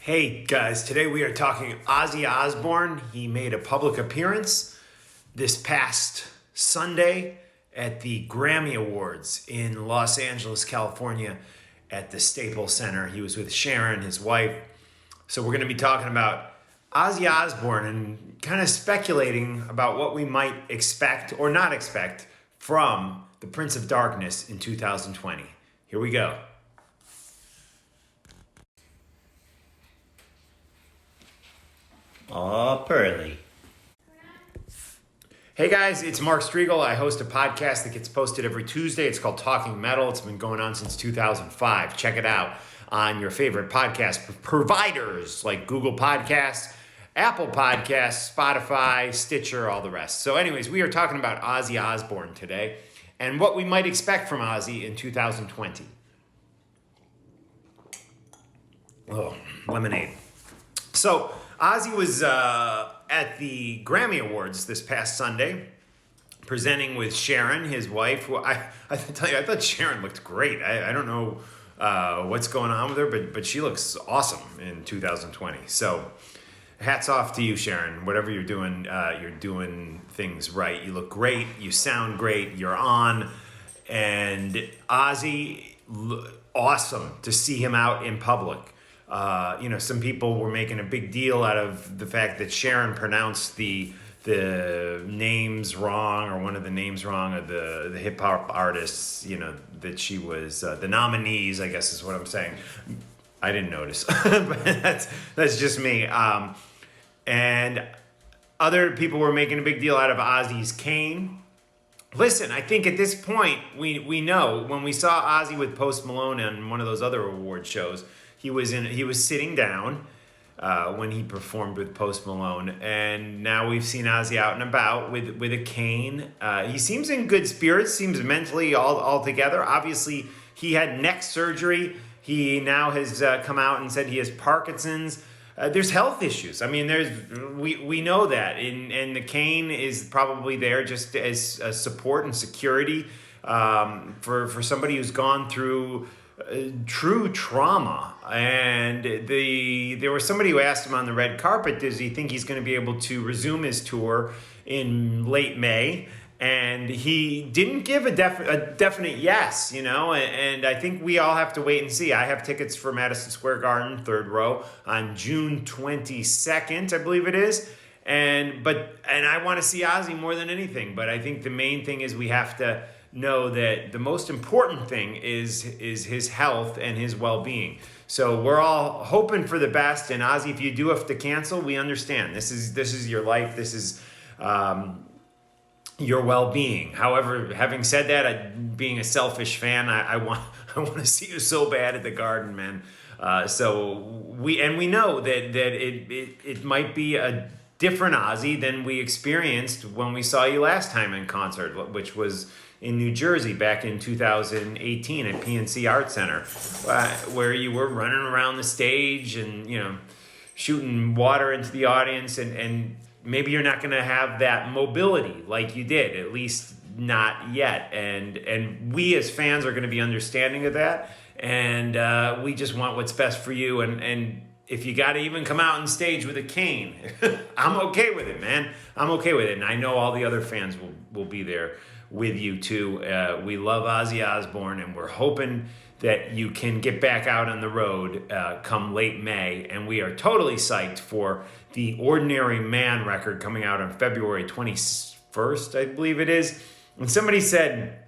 Hey guys, today we are talking Ozzy Osbourne. He made a public appearance this past Sunday at the Grammy Awards in Los Angeles, California at the Staples Center. He was with Sharon, his wife. So we're going to be talking about Ozzy Osbourne and kind of speculating about what we might expect or not expect from the Prince of Darkness in 2020. Here we go. Aw, Pearly. Hey guys, it's Mark Striegel. I host a podcast that gets posted every Tuesday. It's called Talking Metal. It's been going on since 2005. Check it out on your favorite podcast providers like Google Podcasts, Apple Podcasts, Spotify, Stitcher, all the rest. So anyways, we are talking about Ozzy Osbourne today and what we might expect from Ozzy in 2020. Oh, lemonade. So Ozzy was at the Grammy Awards this past Sunday, presenting with Sharon, his wife. Who I tell you, I thought Sharon looked great. I don't know what's going on with her, but she looks awesome in 2020. So hats off to you, Sharon. Whatever you're doing things right. You look great. You sound great. You're on. And Ozzy, awesome to see him out in public. Some people were making a big deal out of the fact that Sharon pronounced the names wrong, or one of the names wrong, of the hip hop artists. That she was the nominees, I guess is what I'm saying. I didn't notice, but that's just me. And other people were making a big deal out of Ozzy's cane. Listen, I think at this point we know, when we saw Ozzy with Post Malone on one of those other award shows. He was sitting down when he performed with Post Malone, and now we've seen Ozzy out and about with a cane. He seems in good spirits, seems mentally all together. Obviously, he had neck surgery. He now has come out and said he has Parkinson's. There's health issues. I mean, we know that, and the cane is probably there just as a support and security for somebody who's gone through true trauma. And there was somebody who asked him on the red carpet, does he think he's going to be able to resume his tour in late May? And he didn't give a definite yes, and I think we all have to wait and see. I have tickets for Madison Square Garden, third row, on June 22nd, I believe it is. And I want to see Ozzy more than anything, but I think the main thing is we have to know that the most important thing is his health and his well-being. So we're all hoping for the best. And Ozzy, if you do have to cancel, we understand. This is your life. This is your well-being. However, having said that, being a selfish fan, I want to see you so bad at the Garden, man. So we know that it might be a different Ozzy than we experienced when we saw you last time in concert, which was in New Jersey back in 2018 at PNC Art Center, where you were running around the stage and shooting water into the audience, and maybe you're not going to have that mobility like you did, at least not yet. And we as fans are going to be understanding of that, and we just want what's best for you. And if you got to even come out on stage with a cane, I'm okay with it, man. I'm okay with it. And I know all the other fans will be there with you too. We love Ozzy Osbourne, and we're hoping that you can get back out on the road come late May. And we are totally psyched for the Ordinary Man record coming out on February 21st, I believe it is. And somebody said,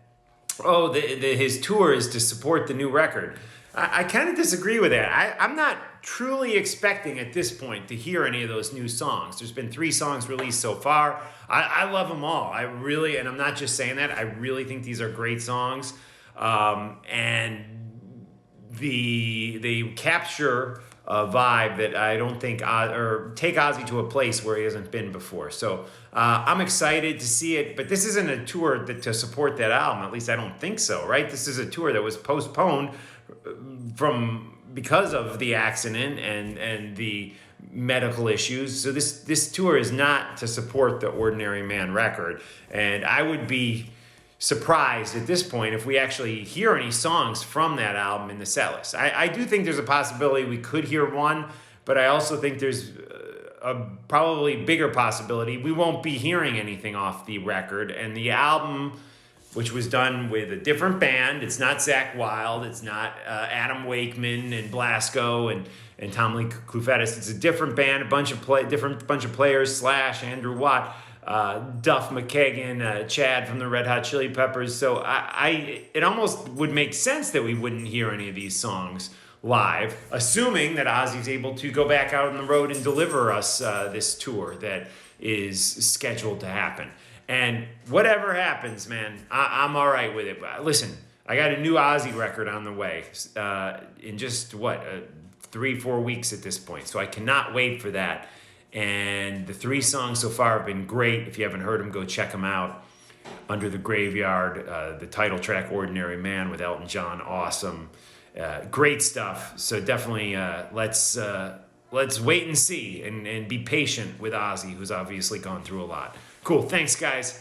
his tour is to support the new record. I kind of disagree with that. I'm not truly expecting at this point to hear any of those new songs. There's been 3 songs released so far. I love them all. I really, and I'm not just saying that, I really think these are great songs. And they capture a vibe that I don't think, or take Ozzy to a place where he hasn't been before. So I'm excited to see it, but this isn't a tour to support that album. At least I don't think so, right? This is a tour that was postponed because of the accident and the medical issues. So this tour is not to support the Ordinary Man record. And I would be surprised at this point if we actually hear any songs from that album in the set list. I do think there's a possibility we could hear one, but I also think there's a probably bigger possibility we won't be hearing anything off the record. And the album, which was done with a different band, it's not Zakk Wylde, it's not Adam Wakeman and Blasco and Tom Lee Clufetis. It's a different band, a bunch of players / Andrew Watt, Duff McKagan, Chad from the Red Hot Chili Peppers. So it almost would make sense that we wouldn't hear any of these songs live, assuming that Ozzy's able to go back out on the road and deliver us this tour that is scheduled to happen. And whatever happens, man, I'm all right with it. But listen, I got a new Ozzy record on the way in just 3-4 weeks at this point. So I cannot wait for that. And the 3 songs so far have been great. If you haven't heard them, go check them out. Under the Graveyard, the title track, Ordinary Man with Elton John, awesome. Great stuff. So definitely let's wait and see and be patient with Ozzy, who's obviously gone through a lot. Cool. Thanks, guys.